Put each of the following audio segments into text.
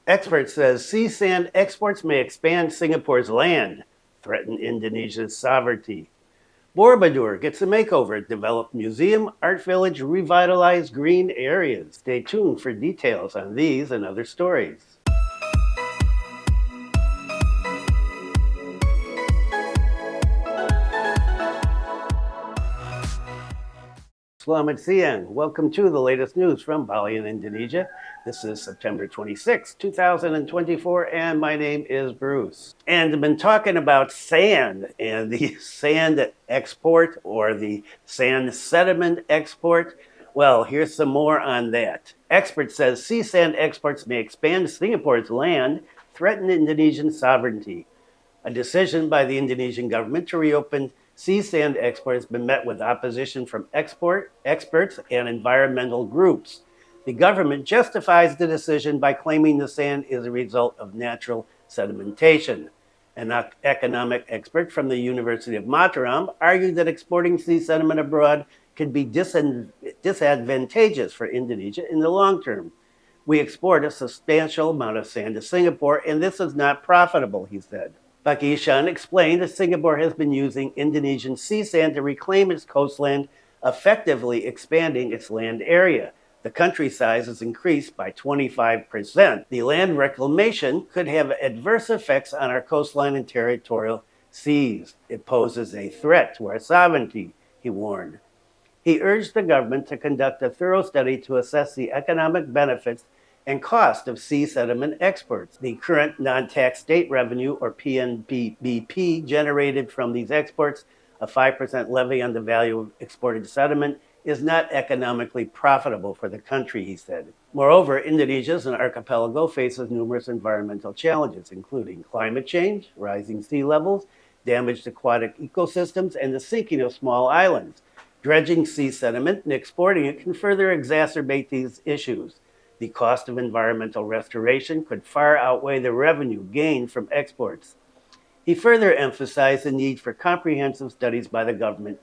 Expert says sea sand exports may expand Singapore's land, threaten Indonesia's sovereignty. Borobudur gets a makeover, developed museum, art village, revitalized green areas. Stay tuned for details on these and other stories. Selamat siang. Welcome to the latest news from Bali in Indonesia. This is September 26, 2024, and my name is Bruce. And I've been talking about sand and the sand export or the sand sediment export. Well, here's some more on that. Expert says sea sand exports may expand Singapore's land, threaten Indonesian sovereignty. A decision by the Indonesian government to reopen sea sand export has been met with opposition from experts and environmental groups. The government justifies the decision by claiming the sand is a result of natural sedimentation. An economic expert from the University of Mataram argued that exporting sea sediment abroad could be disadvantageous for Indonesia in the long term. We export a substantial amount of sand to Singapore, and this is not profitable, he said. Pakistan explained that Singapore has been using Indonesian sea sand to reclaim its coastland, effectively expanding its land area. The country size has increased by 25%. The land reclamation could have adverse effects on our coastline and territorial seas. It poses a threat to our sovereignty, he warned. He urged the government to conduct a thorough study to assess the economic benefits and cost of sea sediment exports. The current non-tax state revenue, or PNBP, generated from these exports, a 5% levy on the value of exported sediment, is not economically profitable for the country, he said. Moreover, Indonesia as an archipelago faces numerous environmental challenges, including climate change, rising sea levels, damaged aquatic ecosystems, and the sinking of small islands. Dredging sea sediment and exporting it can further exacerbate these issues. The cost of environmental restoration could far outweigh the revenue gained from exports. He further emphasized the need for comprehensive studies by the government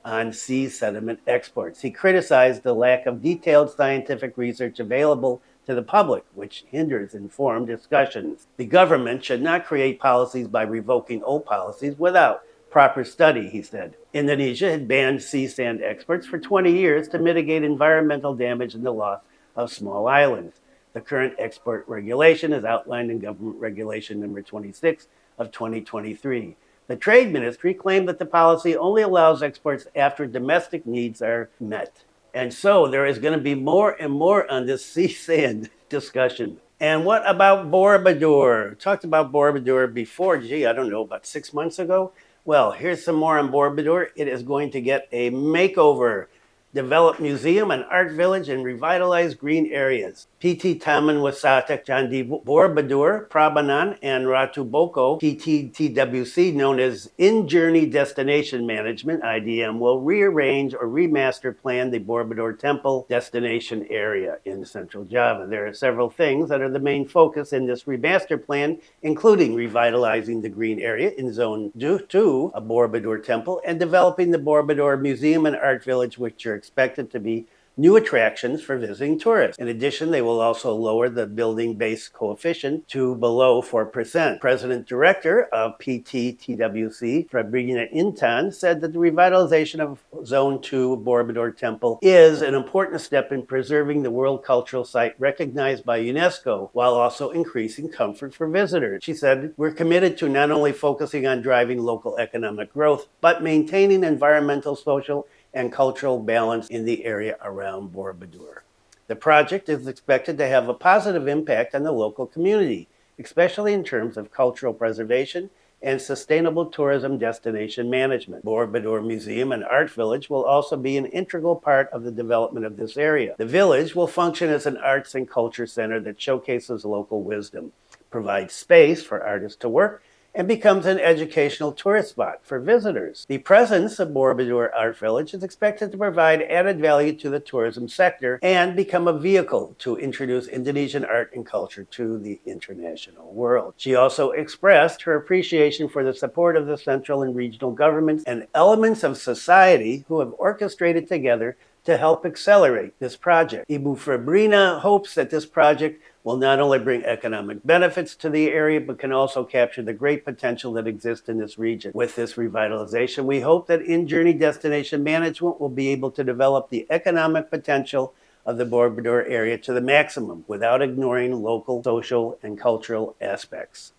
on sea sediment exports. He criticized the lack of detailed scientific research available to the public, which hinders informed discussions. The government should not create policies by revoking old policies without proper study, he said. Indonesia had banned sea sand exports for 20 years to mitigate environmental damage and the loss of small islands. The current export regulation is outlined in Government Regulation Number 26 of 2023. The Trade Ministry claimed that the policy only allows exports after domestic needs are met. And so there is going to be more and more on this sea sand discussion. And what about Borobudur? Talked about Borobudur before, about 6 months ago. Well, here's some more on Borobudur. It is going to get a makeover. Develop museum and art village and revitalize green areas. PT Taman Wisata Candi Borobudur, Prabanan, and Ratu Boko, PTTWC, known as In-Journey Destination Management, IDM, will rearrange or remaster plan the Borobudur Temple destination area in Central Java. There are several things that are the main focus in this remaster plan, including revitalizing the green area in Zone 2 of Borobudur Temple and developing the Borobudur Museum and Art Village, which are expected to be new attractions for visiting tourists. In addition, they will also lower the building base coefficient to below 4%. President Director of PTTWC, Fabrina Intan, said that the revitalization of Zone 2 Borobudur Temple is an important step in preserving the World Cultural Site recognized by UNESCO, while also increasing comfort for visitors. She said, "We're committed to not only focusing on driving local economic growth, but maintaining environmental, social, and cultural balance in the area around Borobudur." The project is expected to have a positive impact on the local community, especially in terms of cultural preservation and sustainable tourism destination management. Borobudur Museum and Art Village will also be an integral part of the development of this area. The village will function as an arts and culture center that showcases local wisdom, provides space for artists to work, and becomes an educational tourist spot for visitors. The presence of Borobudur Art Village is expected to provide added value to the tourism sector and become a vehicle to introduce Indonesian art and culture to the international world. She also expressed her appreciation for the support of the central and regional governments and elements of society who have orchestrated together to help accelerate this project. Ibu Fabrina hopes that this project will not only bring economic benefits to the area, but can also capture the great potential that exists in this region. With this revitalization, we hope that in-journey destination management will be able to develop the economic potential of the Borobudur area to the maximum without ignoring local, social, and cultural aspects.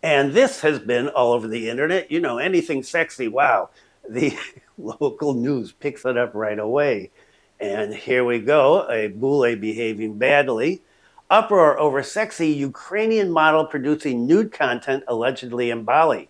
And this has been all over the internet. You know, anything sexy, wow, the local news picks it up right away. And here we go, a boule behaving badly. Uproar over sexy Ukrainian model producing nude content allegedly in Bali.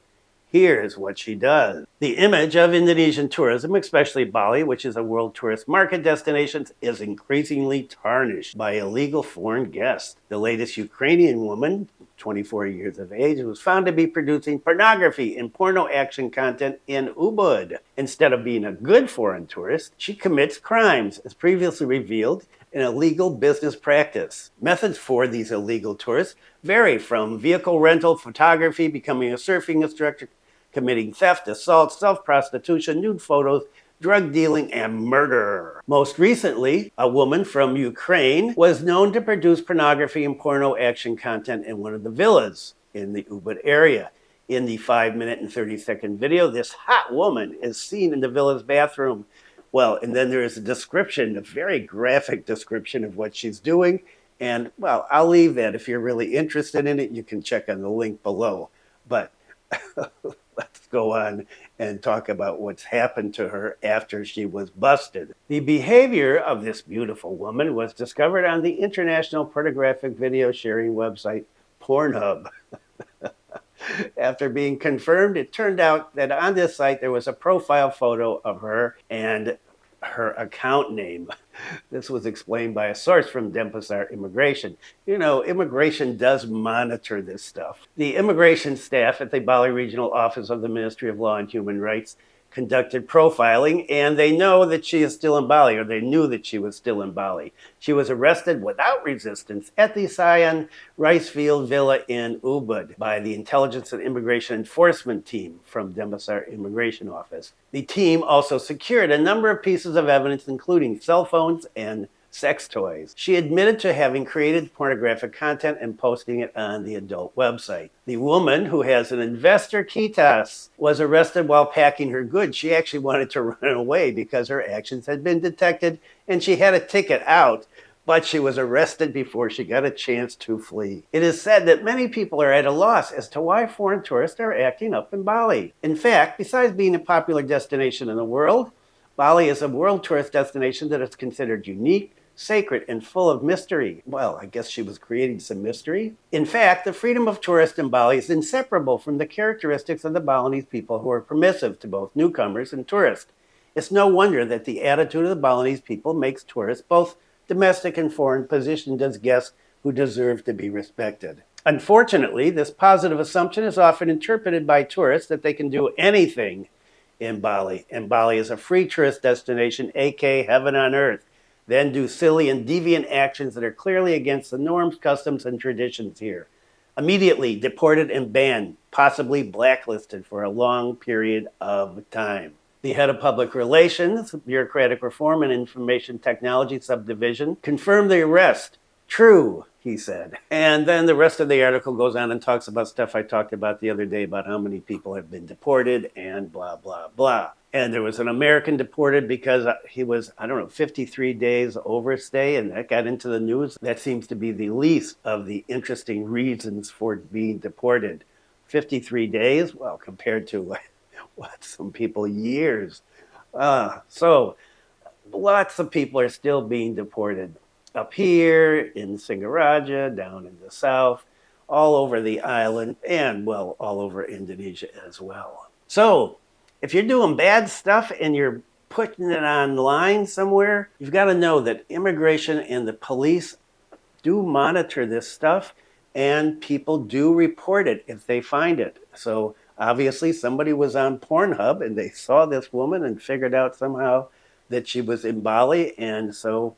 Here's what she does. The image of Indonesian tourism, especially Bali, which is a world tourist market destination, is increasingly tarnished by illegal foreign guests. The latest Ukrainian woman, 24 years of age, was found to be producing pornography and porno action content in Ubud. Instead of being a good foreign tourist, she commits crimes, as previously revealed, an illegal business practice. Methods for these illegal tourists vary from vehicle rental, photography, becoming a surfing instructor, committing theft, assault, self-prostitution, nude photos, drug dealing, and murder. Most recently, a woman from Ukraine was known to produce pornography and porno action content in one of the villas in the Ubud area. In the 5-minute and 30-second video, this hot woman is seen in the villa's bathroom. Well, and then there is a description, a very graphic description of what she's doing. And, well, I'll leave that. If you're really interested in it, you can check on the link below. But let's go on and talk about what's happened to her after she was busted. The behavior of this beautiful woman was discovered on the international pornographic video sharing website Pornhub. After being confirmed, it turned out that on this site there was a profile photo of her and her account name. This was explained by a source from Denpasar Immigration. You know, immigration does monitor this stuff. The immigration staff at the Bali Regional Office of the Ministry of Law and Human Rights conducted profiling, and they know that she is still in Bali, or they knew that she was still in Bali. She was arrested without resistance at the Sayan Ricefield Villa in Ubud by the Intelligence and Immigration Enforcement Team from Denpasar Immigration Office. The team also secured a number of pieces of evidence, including cell phones and sex toys. She admitted to having created pornographic content and posting it on the adult website. The woman, who has an investor kitas, was arrested while packing her goods. She actually wanted to run away because her actions had been detected and she had a ticket out, but she was arrested before she got a chance to flee. It is said that many people are at a loss as to why foreign tourists are acting up in Bali. In fact, besides being a popular destination in the world, Bali is a world tourist destination that is considered unique, sacred, and full of mystery. Well, I guess she was creating some mystery. In fact, the freedom of tourists in Bali is inseparable from the characteristics of the Balinese people, who are permissive to both newcomers and tourists. It's no wonder that the attitude of the Balinese people makes tourists, both domestic and foreign, positioned as guests who deserve to be respected. Unfortunately, this positive assumption is often interpreted by tourists that they can do anything in Bali, and Bali is a free tourist destination, aka heaven on earth, then do silly and deviant actions that are clearly against the norms, customs, and traditions here. Immediately deported and banned, possibly blacklisted for a long period of time. The head of public relations, bureaucratic reform and information technology subdivision, confirmed the arrest. True, he said. And then the rest of the article goes on and talks about stuff I talked about the other day about how many people have been deported and blah, blah, blah. And there was an American deported because he was, 53 days overstay, and that got into the news. That seems to be the least of the interesting reasons for being deported. 53 days? Well, compared to some people, years. So lots of people are still being deported. Up here in Singaraja, down in the south, all over the island, and, well, all over Indonesia as well. So if you're doing bad stuff and you're putting it online somewhere, you've got to know that immigration and the police do monitor this stuff, and people do report it if they find it. So obviously somebody was on Pornhub and they saw this woman and figured out somehow that she was in Bali, and so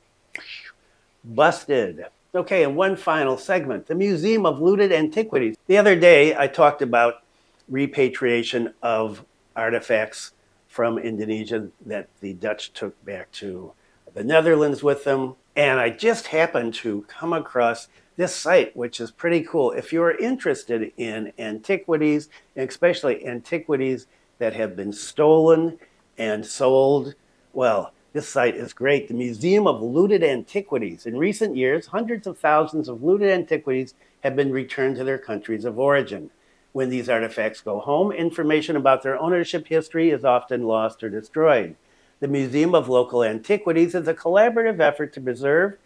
busted. Okay, and one final segment, the Museum of Looted Antiquities. The other day I talked about repatriation of artifacts from Indonesia that the Dutch took back to the Netherlands with them. And I just happened to come across this site, which is pretty cool. If you're interested in antiquities, especially antiquities that have been stolen and sold, well, this site is great. The Museum of Looted Antiquities. In recent years, hundreds of thousands of looted antiquities have been returned to their countries of origin. When these artifacts go home, information about their ownership history is often lost or destroyed. The Museum of Local Antiquities is a collaborative effort to preserve,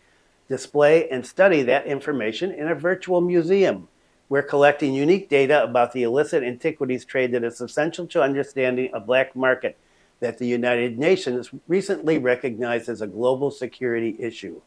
display, and study that information in a virtual museum. We're collecting unique data about the illicit antiquities trade that is essential to understanding a black market that the United Nations recently recognized as a global security issue.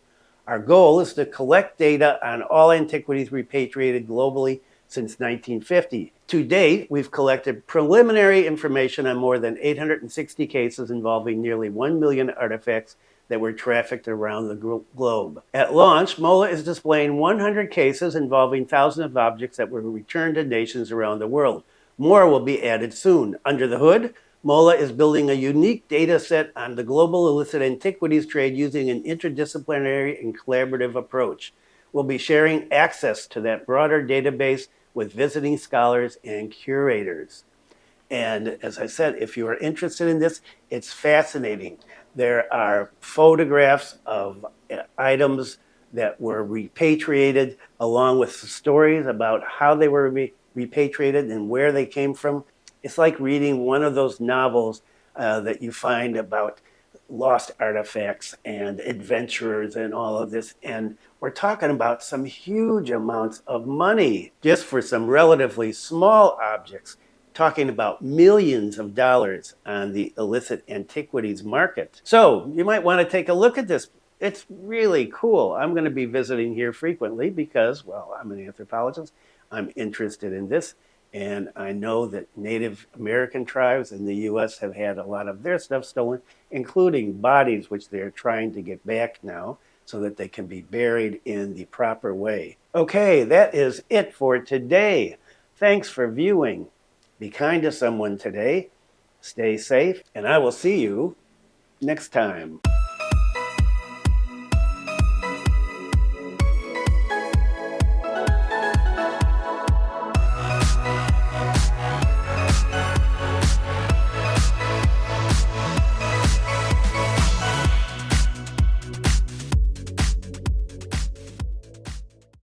Our goal is to collect data on all antiquities repatriated globally since 1950. To date, we've collected preliminary information on more than 860 cases involving nearly 1 million artifacts that were trafficked around the globe. At launch, MOLA is displaying 100 cases involving thousands of objects that were returned to nations around the world. More will be added soon. Under the hood, MOLA is building a unique data set on the global illicit antiquities trade using an interdisciplinary and collaborative approach. We'll be sharing access to that broader database with visiting scholars and curators. And as I said, if you are interested in this, it's fascinating. There are photographs of items that were repatriated, along with stories about how they were repatriated and where they came from. It's like reading one of those novels that you find about lost artifacts and adventurers and all of this. And we're talking about some huge amounts of money just for some relatively small objects, talking about millions of dollars on the illicit antiquities market. So you might want to take a look at this. It's really cool. I'm going to be visiting here frequently because, well, I'm an anthropologist. I'm interested in this. And I know that Native American tribes in the U.S. have had a lot of their stuff stolen, including bodies, which they're trying to get back now so that they can be buried in the proper way. Okay, that is it for today. Thanks for viewing. Be kind to someone today. Stay safe, and I will see you next time.